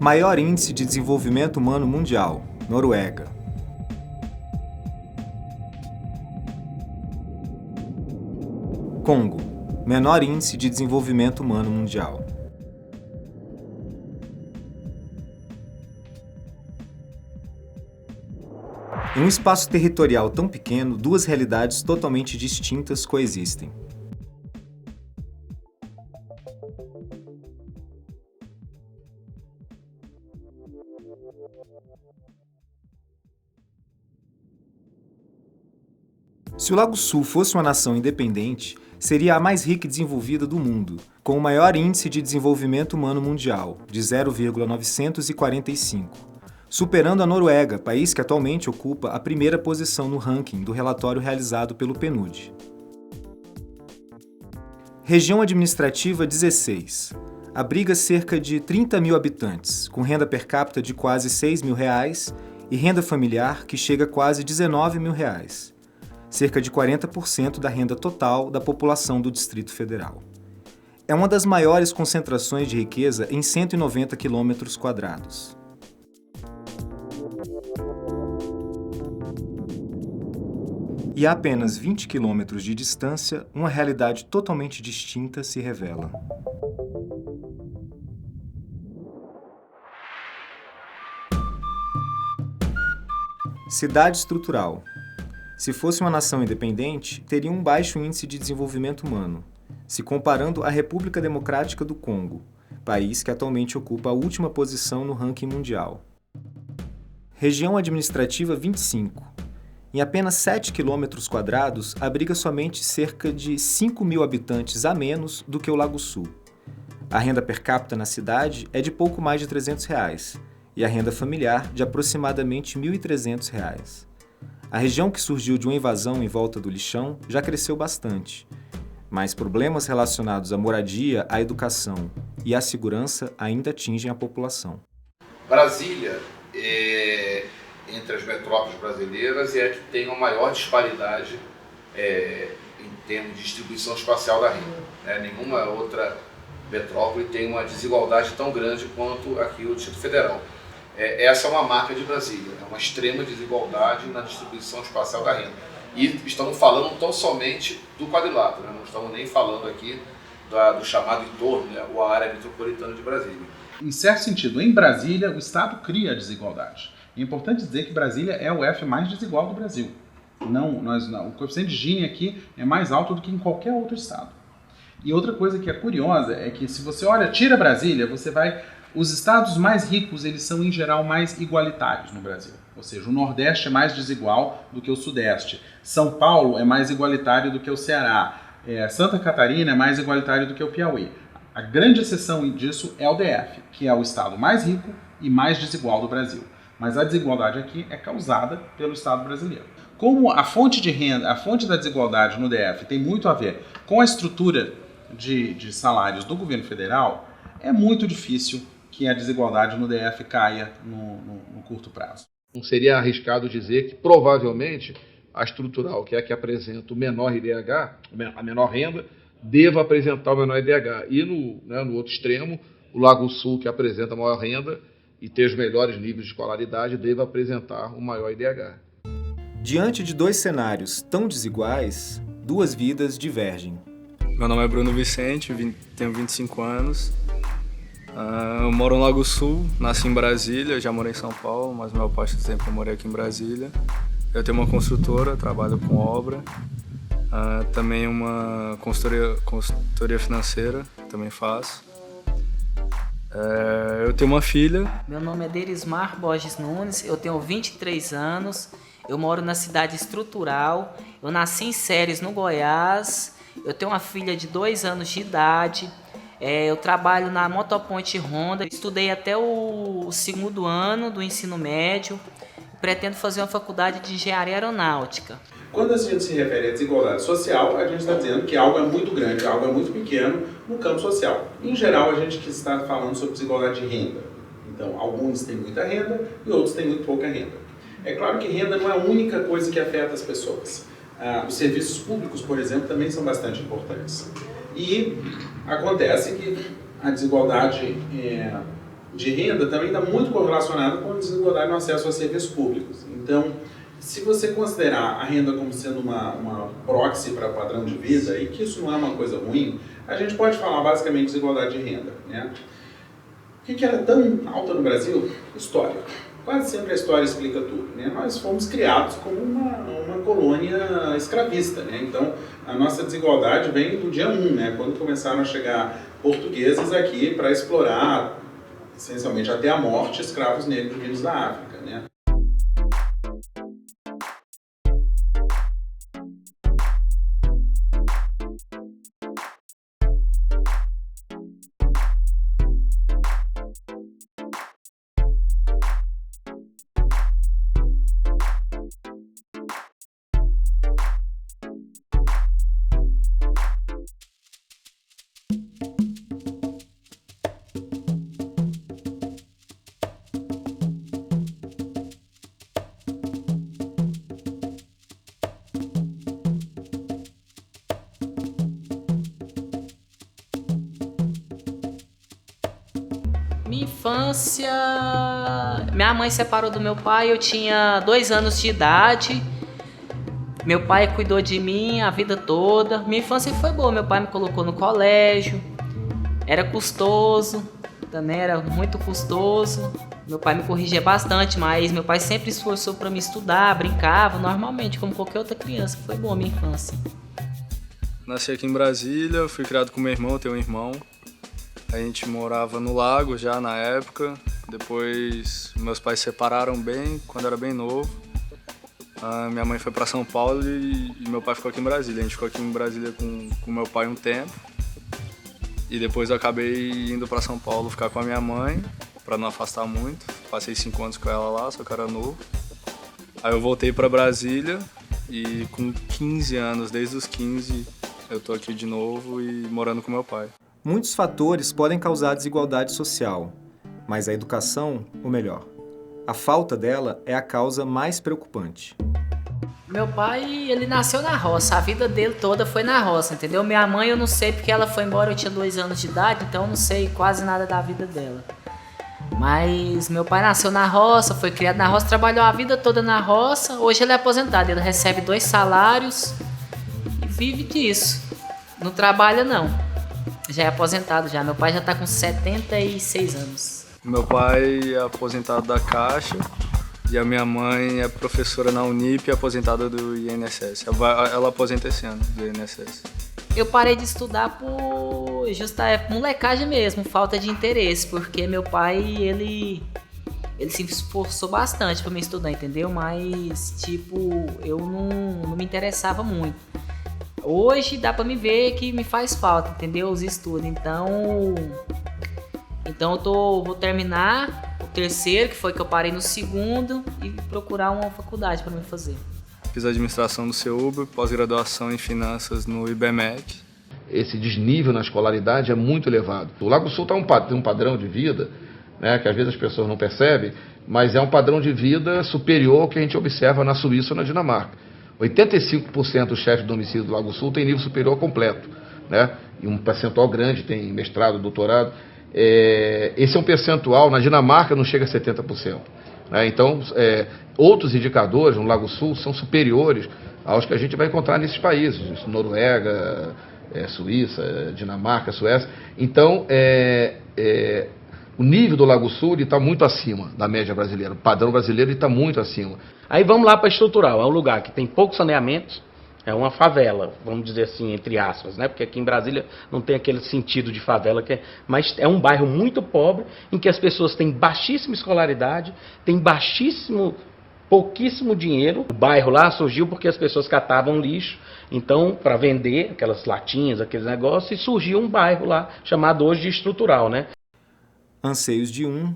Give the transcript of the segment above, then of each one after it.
Maior índice de desenvolvimento humano mundial, Noruega. Congo, menor índice de desenvolvimento humano mundial. Em um espaço territorial tão pequeno, duas realidades totalmente distintas coexistem. Se o Lago Sul fosse uma nação independente, seria a mais rica e desenvolvida do mundo, com o maior índice de desenvolvimento humano mundial, de 0,945, superando a Noruega, país que atualmente ocupa a primeira posição no ranking do relatório realizado pelo PNUD. Região Administrativa 16. Abriga cerca de 30 mil habitantes, com renda per capita de quase R$6 mil e renda familiar que chega a quase R$19 mil. Cerca de 40% da renda total da população do Distrito Federal. É uma das maiores concentrações de riqueza em 190 quilômetros quadrados. E a apenas 20 quilômetros de distância, uma realidade totalmente distinta se revela. Cidade estrutural. Se fosse uma nação independente, teria um baixo índice de desenvolvimento humano, se comparando à República Democrática do Congo, país que atualmente ocupa a última posição no ranking mundial. Região Administrativa 25. Em apenas 7 quilômetros quadrados, abriga somente cerca de 5 mil habitantes a menos do que o Lago Sul. A renda per capita na cidade é de pouco mais de R$300 e a renda familiar de aproximadamente R$1.300. A região que surgiu de uma invasão em volta do lixão já cresceu bastante, mas problemas relacionados à moradia, à educação e à segurança ainda atingem a população. Brasília, entre as metrópoles brasileiras, é a que tem a maior disparidade em termos de distribuição espacial da renda. Nenhuma outra metrópole tem uma desigualdade tão grande quanto aqui o Distrito Federal. Essa é uma marca de Brasília, uma extrema desigualdade na distribuição espacial da renda. E estamos falando tão somente do quadrilátero, não estamos nem falando aqui do chamado entorno, ou a área metropolitana de Brasília. Em certo sentido, em Brasília, o Estado cria a desigualdade. É importante dizer que Brasília é o F mais desigual do Brasil. O coeficiente de Gini aqui é mais alto do que em qualquer outro estado. E outra coisa que é curiosa é que se você tira Brasília, você vai... Os estados mais ricos, eles são em geral mais igualitários no Brasil. Ou seja, o Nordeste é mais desigual do que o Sudeste. São Paulo é mais igualitário do que o Ceará. Santa Catarina é mais igualitário do que o Piauí. A grande exceção disso é o DF, que é o estado mais rico e mais desigual do Brasil. Mas a desigualdade aqui é causada pelo Estado brasileiro. Como a fonte de renda, a fonte da desigualdade no DF tem muito a ver com a estrutura de salários do governo federal, é muito difícil que a desigualdade no DF caia no curto prazo. Não seria arriscado dizer que provavelmente a estrutural, que é a que apresenta o menor IDH, a menor renda, deva apresentar o menor IDH. E no outro extremo, o Lago Sul, que apresenta a maior renda e tem os melhores níveis de escolaridade, deva apresentar o maior IDH. Diante de dois cenários tão desiguais, duas vidas divergem. Meu nome é Bruno Vicente, tenho 25 anos. Eu moro no Lago Sul, nasci em Brasília, já morei em São Paulo, mas meu parte do tempo eu morei aqui em Brasília. Eu tenho uma construtora, trabalho com obra. Também uma consultoria financeira, também faço. Eu tenho uma filha. Meu nome é Derismar Borges Nunes, eu tenho 23 anos, eu moro na cidade estrutural, eu nasci em Ceres, no Goiás, eu tenho uma filha de 2 anos de idade. Eu trabalho na Motoponte Honda, estudei até o 2º ano do ensino médio, pretendo fazer uma faculdade de engenharia aeronáutica. Quando a gente se refere à desigualdade social, a gente está dizendo que algo é muito grande, algo é muito pequeno no campo social. Em geral, a gente está falando sobre desigualdade de renda. Então, alguns têm muita renda e outros têm muito pouca renda. É claro que renda não é a única coisa que afeta as pessoas. Os serviços públicos, por exemplo, também são bastante importantes. E acontece que a desigualdade de renda também está muito correlacionada com a desigualdade no acesso aos serviços públicos. Então, se você considerar a renda como sendo uma proxy para padrão de vida, e que isso não é uma coisa ruim, a gente pode falar basicamente de desigualdade de renda, né? Por que ela é tão alta no Brasil? História. Quase sempre a história explica tudo, né? Nós fomos criados como uma colônia escravista, né? Então, a nossa desigualdade vem do dia 1, né? Quando começaram a chegar portugueses aqui para explorar, essencialmente até a morte, escravos negros vindos da África, né? Minha infância... Minha mãe separou do meu pai, eu tinha 2 anos de idade. Meu pai cuidou de mim a vida toda. Minha infância foi boa, meu pai me colocou no colégio. Era custoso, também era muito custoso. Meu pai me corrigia bastante, mas meu pai sempre esforçou para me estudar, brincava normalmente, como qualquer outra criança. Foi boa a minha infância. Nasci aqui em Brasília, fui criado com meu irmão, eu tenho um irmão. A gente morava no Lago já na época. Depois meus pais se separaram bem, quando eu era bem novo. Minha mãe foi para São Paulo e meu pai ficou aqui em Brasília. A gente ficou aqui em Brasília com meu pai um tempo. E depois eu acabei indo para São Paulo ficar com a minha mãe, para não afastar muito. Passei 5 anos com ela lá, só que eu era novo. Aí eu voltei para Brasília e com 15 anos, desde os 15, eu tô aqui de novo e morando com meu pai. Muitos fatores podem causar desigualdade social, mas a educação, ou melhor, a falta dela é a causa mais preocupante. Meu pai, ele nasceu na roça, a vida dele toda foi na roça, entendeu? Minha mãe eu não sei porque ela foi embora, eu tinha 2 anos de idade, então eu não sei quase nada da vida dela. Mas meu pai nasceu na roça, foi criado na roça, trabalhou a vida toda na roça, hoje ele é aposentado, ele recebe 2 salários e vive disso, não trabalha não. Já é aposentado já, meu pai já tá com 76 anos. Meu pai é aposentado da Caixa e a minha mãe é professora na Unip e aposentada do INSS. Ela aposenta esse ano do INSS. Eu parei de estudar por molecagem mesmo, falta de interesse, porque meu pai, ele se esforçou bastante pra me estudar, entendeu? Mas, tipo, eu não me interessava muito. Hoje dá pra me ver que me faz falta, entendeu? Os estudos. Então eu vou terminar o 3º, que foi que eu parei no 2º, e procurar uma faculdade pra me fazer. Fiz administração no CEUB, pós-graduação em finanças no IBMEC. Esse desnível na escolaridade é muito elevado. O Lago Sul tem um padrão de vida, né, que às vezes as pessoas não percebem, mas é um padrão de vida superior ao que a gente observa na Suíça ou na Dinamarca. 85% dos chefes de domicílio do Lago Sul tem nível superior completo, né? E um percentual grande tem mestrado, doutorado. Esse é um percentual, na Dinamarca não chega a 70%. Né? Então, outros indicadores no Lago Sul são superiores aos que a gente vai encontrar nesses países, Noruega, Suíça, Dinamarca, Suécia. Então, o nível do Lago Sul está muito acima da média brasileira. O padrão brasileiro está muito acima. Aí vamos lá para estrutural. É um lugar que tem poucos saneamentos, é uma favela, vamos dizer assim, entre aspas, né? Porque aqui em Brasília não tem aquele sentido de favela, mas é um bairro muito pobre, em que as pessoas têm baixíssima escolaridade, têm pouquíssimo dinheiro. O bairro lá surgiu porque as pessoas catavam lixo, então, para vender aquelas latinhas, aqueles negócios, e surgiu um bairro lá, chamado hoje de estrutural, né? Anseios de um,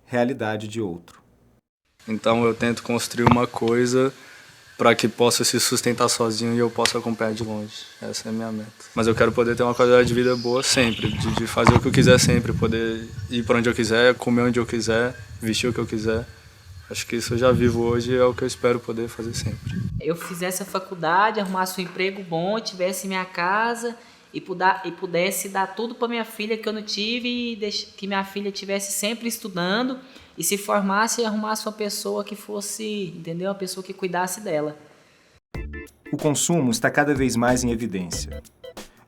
realidade de outro. Então eu tento construir uma coisa para que possa se sustentar sozinho e eu possa acompanhar de longe. Essa é a minha meta. Mas eu quero poder ter uma qualidade de vida boa sempre, de fazer o que eu quiser sempre, poder ir para onde eu quiser, comer onde eu quiser, vestir o que eu quiser. Acho que isso eu já vivo hoje e é o que eu espero poder fazer sempre. Eu fizesse a faculdade, arrumasse um emprego bom, tivesse minha casa e pudesse dar tudo para minha filha que eu não tive, e que minha filha estivesse sempre estudando e se formasse e arrumasse uma pessoa que fosse, entendeu? Uma pessoa que cuidasse dela. O consumo está cada vez mais em evidência.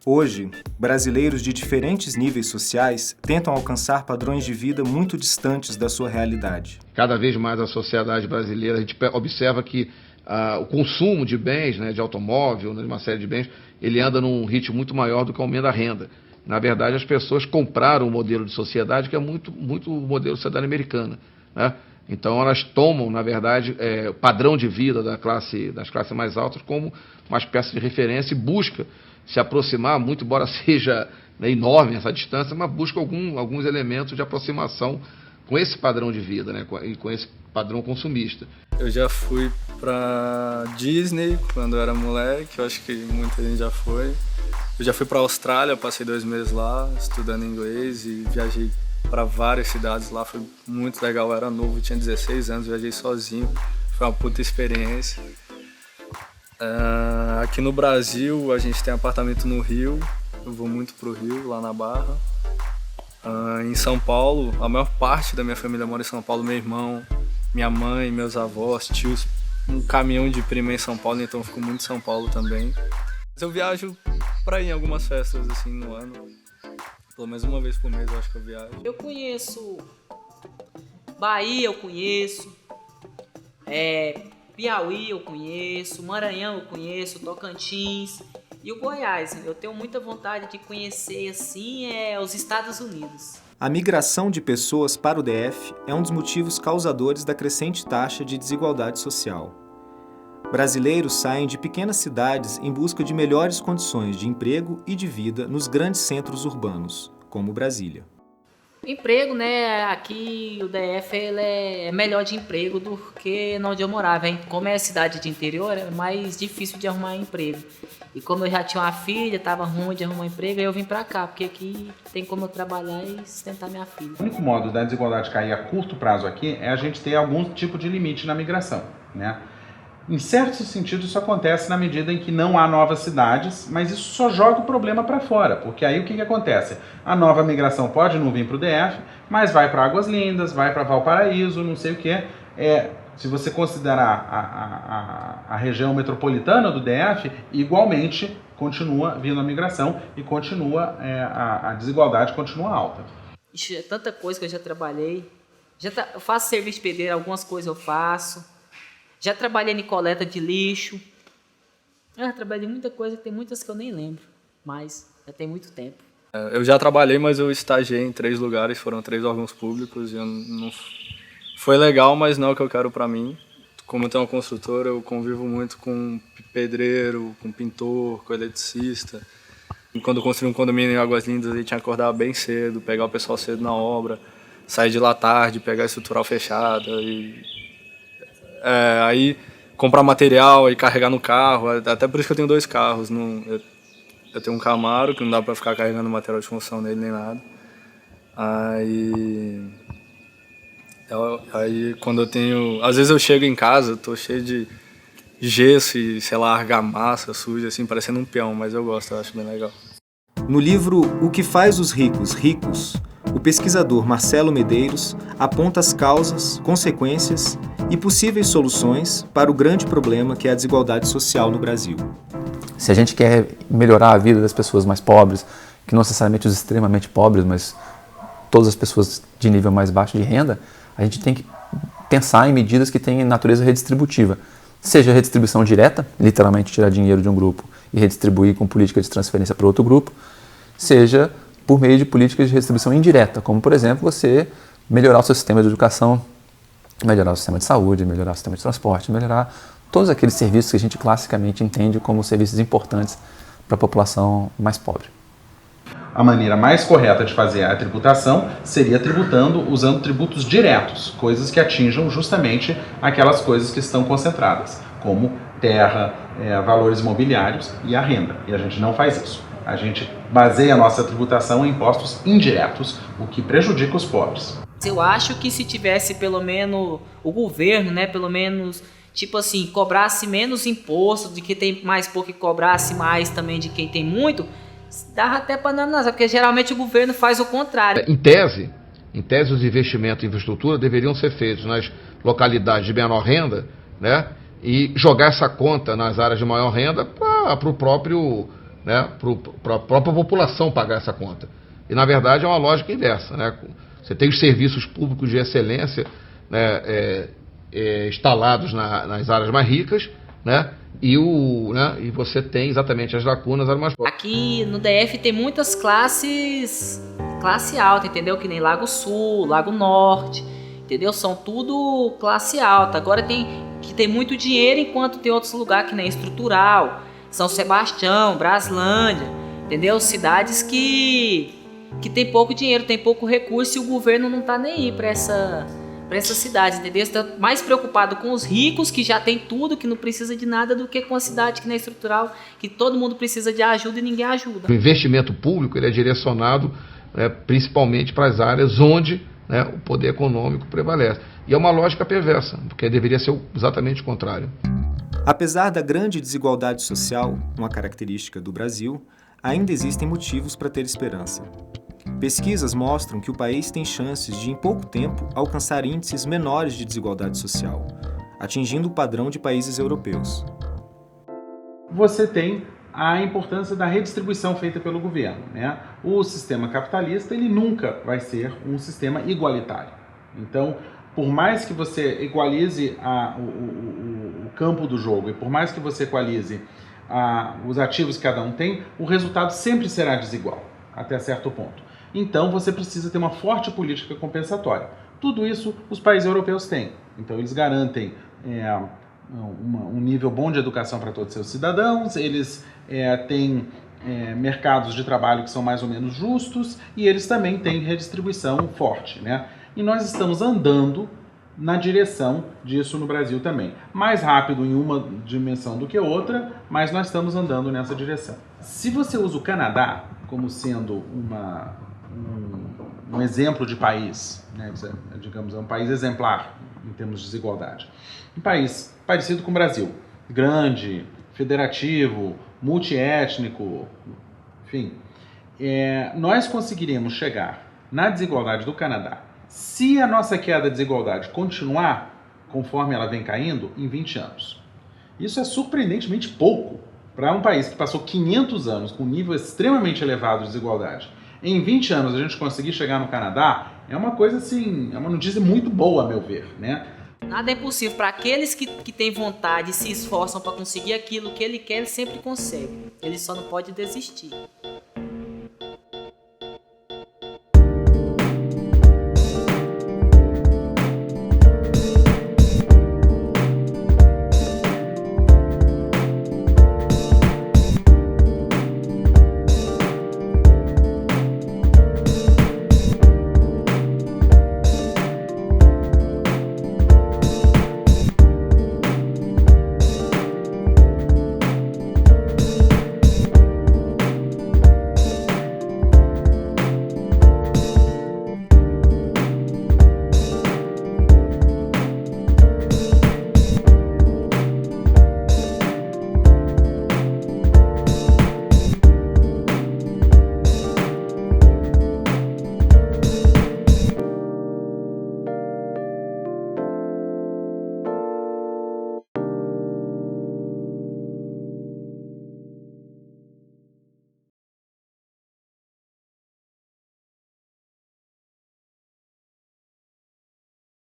Hoje, brasileiros de diferentes níveis sociais tentam alcançar padrões de vida muito distantes da sua realidade. Cada vez mais a sociedade brasileira, a gente observa que o consumo de bens, né, de automóvel, né, de uma série de bens, ele anda num ritmo muito maior do que o aumento da renda. Na verdade, as pessoas compraram um modelo de sociedade que é muito o modelo de sociedade americana, né? Então, elas tomam, na verdade, o padrão de vida das classes mais altas como uma espécie de referência e busca se aproximar, muito embora seja, né, enorme essa distância, mas busca alguns elementos de aproximação com esse padrão de vida, né, e com esse padrão consumista. Eu já fui pra Disney quando eu era moleque, eu acho que muita gente já foi. Eu já fui pra Austrália, passei 2 meses lá estudando inglês e viajei para várias cidades lá, foi muito legal, eu era novo, tinha 16 anos, viajei sozinho, foi uma puta experiência. Aqui no Brasil a gente tem apartamento no Rio, eu vou muito pro Rio, lá na Barra. Em São Paulo, a maior parte da minha família mora em São Paulo, meu irmão, minha mãe, meus avós, tios, um caminhão de prima em São Paulo, então eu fico muito em São Paulo também. Mas eu viajo pra ir em algumas festas assim no ano. Pelo menos uma vez por mês eu acho que eu viajo. Eu conheço Bahia, eu conheço, Piauí eu conheço, Maranhão eu conheço, Tocantins e o Goiás. Eu tenho muita vontade de conhecer assim, os Estados Unidos. A migração de pessoas para o DF é um dos motivos causadores da crescente taxa de desigualdade social. Brasileiros saem de pequenas cidades em busca de melhores condições de emprego e de vida nos grandes centros urbanos, como Brasília. Emprego, né? Aqui o DF ele é melhor de emprego do que onde eu morava, hein? Como é cidade de interior, é mais difícil de arrumar emprego. E como eu já tinha uma filha, estava ruim de arrumar emprego, aí eu vim para cá, porque aqui tem como eu trabalhar e sustentar minha filha. O único modo da desigualdade cair a curto prazo aqui é a gente ter algum tipo de limite na migração, né? Em certo sentido, isso acontece na medida em que não há novas cidades, mas isso só joga o problema para fora, porque aí o que acontece? A nova migração pode não vir para o DF, mas vai para Águas Lindas, vai para Valparaíso, não sei o que. Se você considerar a região metropolitana do DF, igualmente continua vindo a migração e continua a desigualdade continua alta. Ixi, é tanta coisa que eu já trabalhei. Eu faço serviço de pedreiro, algumas coisas eu faço. Já trabalhei em coleta de lixo. Eu trabalhei em muita coisa, tem muitas que eu nem lembro, mas já tem muito tempo. Eu já trabalhei, mas eu estagiei em 3 lugares, foram 3 órgãos públicos. E eu não... Foi legal, mas não é o que eu quero para mim. Como eu tenho uma construtora, eu convivo muito com pedreiro, com pintor, com eletricista. E quando eu construí um condomínio em Águas Lindas, a gente tinha que acordar bem cedo, pegar o pessoal cedo na obra, sair de lá tarde, pegar a estrutural fechada e... aí comprar material e carregar no carro, até por isso que eu tenho 2 carros. Eu tenho um Camaro, que não dá pra ficar carregando material de construção nele nem nada. Aí quando eu tenho... Às vezes eu chego em casa, tô cheio de gesso e, sei lá, argamassa suja, assim, parecendo um peão, mas eu gosto, eu acho bem legal. No livro O que faz os ricos ricos, o pesquisador Marcelo Medeiros aponta as causas, consequências e possíveis soluções para o grande problema que é a desigualdade social no Brasil. Se a gente quer melhorar a vida das pessoas mais pobres, que não necessariamente os extremamente pobres, mas todas as pessoas de nível mais baixo de renda, a gente tem que pensar em medidas que têm natureza redistributiva. Seja redistribuição direta, literalmente tirar dinheiro de um grupo e redistribuir com política de transferência para outro grupo, seja por meio de políticas de redistribuição indireta, como, por exemplo, você melhorar o seu sistema de educação, melhorar o sistema de saúde, melhorar o sistema de transporte, melhorar todos aqueles serviços que a gente classicamente entende como serviços importantes para a população mais pobre. A maneira mais correta de fazer a tributação seria tributando usando tributos diretos, coisas que atinjam justamente aquelas coisas que estão concentradas, como terra, valores imobiliários e a renda. E a gente não faz isso. A gente baseia a nossa tributação em impostos indiretos, o que prejudica os pobres. Eu acho que se tivesse pelo menos o governo, né, pelo menos, tipo assim, cobrasse menos imposto de quem tem mais pouco e cobrasse mais também de quem tem muito, Dava até para analisar, porque geralmente o governo faz o contrário. Em tese, os investimentos em infraestrutura deveriam ser feitos nas localidades de menor renda, né, e jogar essa conta nas áreas de maior renda para o próprio, né, para a própria população pagar essa conta. E, na verdade, é uma lógica inversa, né? Você tem os serviços públicos de excelência, né, instalados nas áreas mais ricas, né, e você tem exatamente as lacunas nas áreas mais pobres. Aqui no DF tem muitas classe alta, entendeu? Que nem Lago Sul, Lago Norte, entendeu? São tudo classe alta. Agora tem muito dinheiro, enquanto tem outros lugares que nem Estrutural, São Sebastião, Braslândia, entendeu? Cidades que tem pouco dinheiro, tem pouco recurso e o governo não tá nem aí para essas cidades, entendeu? Está mais preocupado com os ricos que já tem tudo, que não precisa de nada, do que com a cidade que nem Estrutural, que todo mundo precisa de ajuda e ninguém ajuda. O investimento público ele é direcionado, né, principalmente para as áreas onde, né, o poder econômico prevalece. E é uma lógica perversa, porque deveria ser exatamente o contrário. Apesar da grande desigualdade social, uma característica do Brasil, ainda existem motivos para ter esperança. Pesquisas mostram que o país tem chances de, em pouco tempo, alcançar índices menores de desigualdade social, atingindo o padrão de países europeus. Você tem a importância da redistribuição feita pelo governo, né? O sistema capitalista ele nunca vai ser um sistema igualitário. Então, por mais que você igualize o campo do jogo e por mais que você equalize os ativos que cada um tem, o resultado sempre será desigual, até certo ponto. Então, você precisa ter uma forte política compensatória. Tudo isso os países europeus têm. Então, eles garantem um nível bom de educação para todos os seus cidadãos, eles têm mercados de trabalho que são mais ou menos justos e eles também têm redistribuição forte, né? E nós estamos andando na direção disso no Brasil também. Mais rápido em uma dimensão do que outra, mas nós estamos andando nessa direção. Se você usa o Canadá como sendo um exemplo de país, né, digamos, é um país exemplar em termos de desigualdade. Um país parecido com o Brasil, grande, federativo, multiétnico, enfim. Nós conseguiríamos chegar na desigualdade do Canadá, se a nossa queda de desigualdade continuar conforme ela vem caindo, em 20 anos. Isso é surpreendentemente pouco para um país que passou 500 anos com um nível extremamente elevado de desigualdade. Em 20 anos a gente conseguir chegar no Canadá é uma coisa assim, é uma notícia muito boa, a meu ver, né? Nada é impossível. Para aqueles que têm vontade e se esforçam para conseguir aquilo que ele quer, ele sempre consegue. Ele só não pode desistir.